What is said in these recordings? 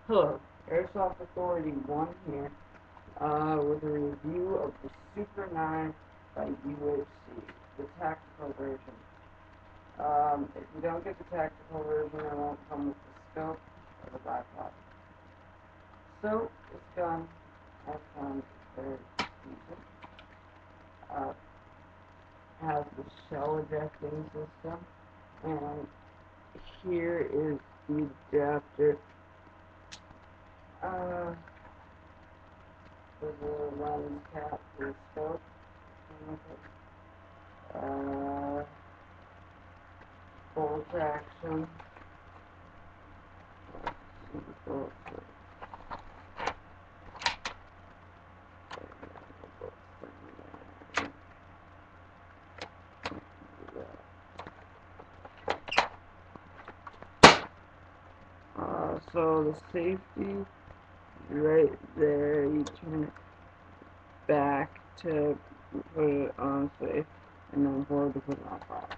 Hello, Airsoft Authority 1 here, with a review of the Super 9 by UHC, the tactical version. If you don't get the tactical version, it won't come with the scope or the bipod. So, this gun, I found very decent. Has the shell ejecting system, and here is the adapter. For the lens cap for the scope. Full traction. So the safety right there, you turn it back to put it on safe, and then forward to put it on fire.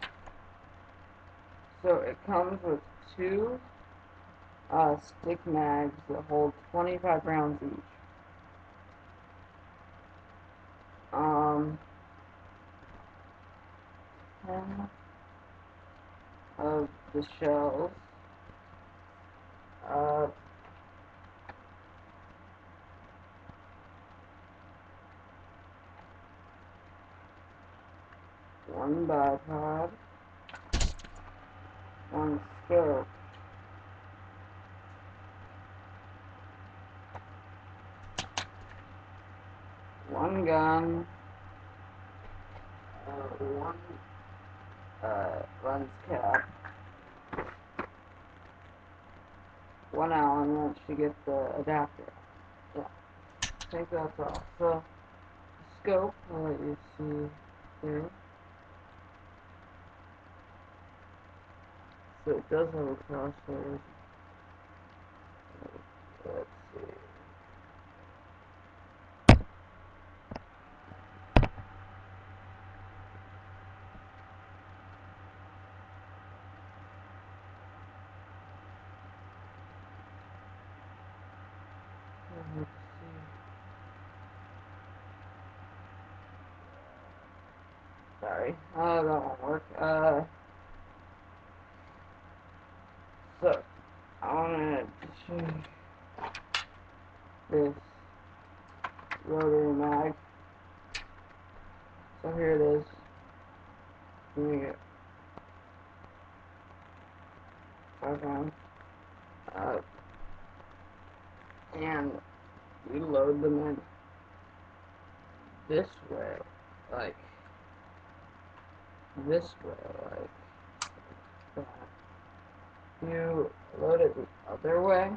So it comes with two stick mags that hold 25 rounds each. 10 of the shells. One bipod, one scope, one gun, one lens cap, one Allen wrench to get the adapter. Yeah, I think that's all. So, the scope, I'll let you see here. So it does have a crosshair. Let's see. Let's see. Sorry, that won't work. So I wanted to show you this rotary mag. So here it is. Let me get 5 rounds. And we load them in this way, like this way, like that. You load it the other way,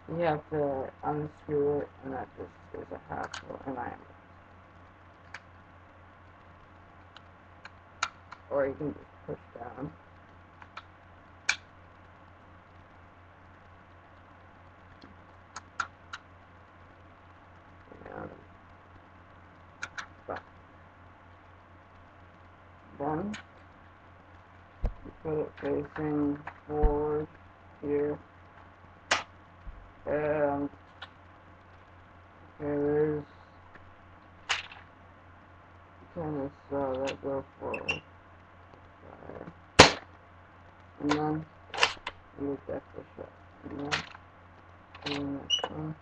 you have to unscrew it, and that just is a hassle, and or you can just push down. And then you put it facing forward here, and there's kind of saw that go forward. And then you get the shot. And then this one.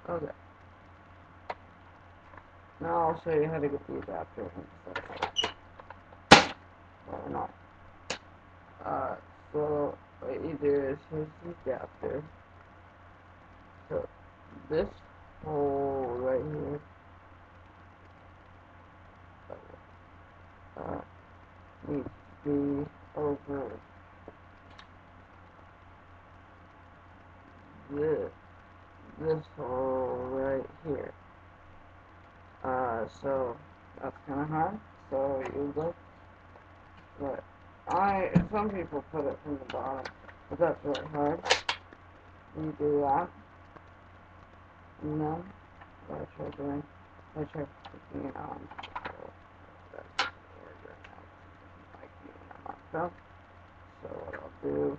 Okay. Now I'll show you how to get the adapter and stuff. Or not. So what you do is here's the adapter. So this hole right here needs to be over this hole right here. So that's kind of hard. So you look, but some people put it from the bottom, but that's really hard. You do that. No. What I try doing, I try picking it on. So that's order now. Like you and I'm on. So what I'll do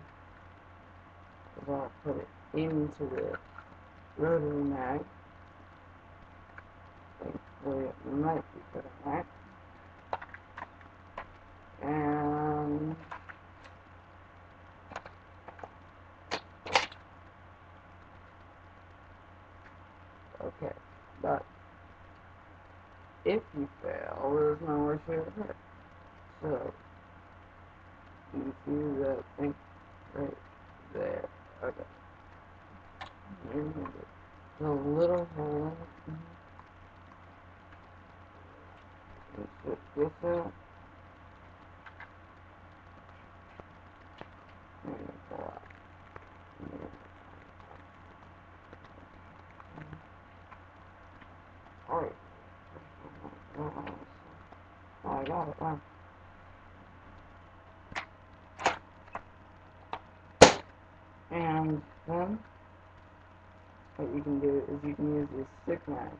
is I'll put it into the rotary mag. Thankfully it might be good at that. And okay, but if you fail, there's nowhere to hurt. So you see that thing right there. Okay. And the little hole. And switch this out. And pull out. Alright. Oh, I got it. Wow. And then what you can do is you can use these stick knives.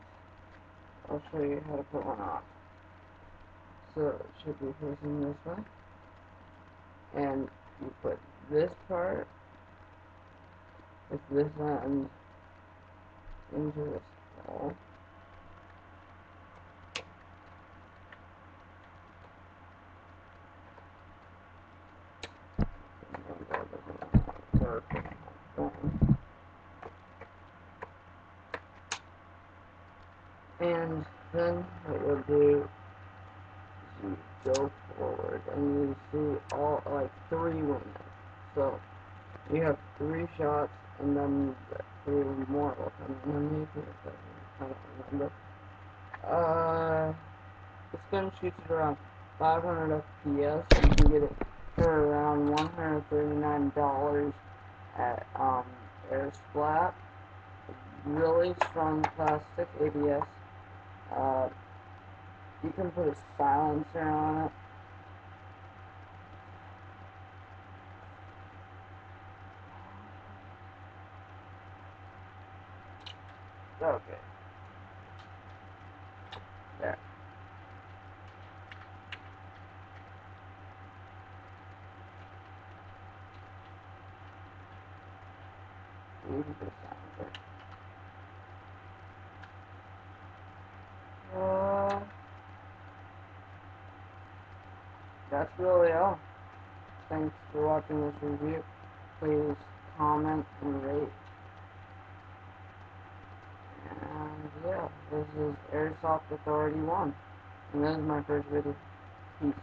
I'll show you how to put one on. So it should be facing this way. And you put this part with this end into this hole. Perfect. And then what you'll do is you go forward and you see all like 3 windows. So you have 3 shots and then 3 more will come underneath it. I don't remember. This gun shoots at around 500 FPS. You can get it for around $139 at Airsoft. Really strong plastic ABS. You can put a silencer on it. Okay. There. You can put a silencer. That's really all. Thanks for watching this review. Please comment and rate. And yeah, this is Airsoft Authority 1. And this is my first video. Peace.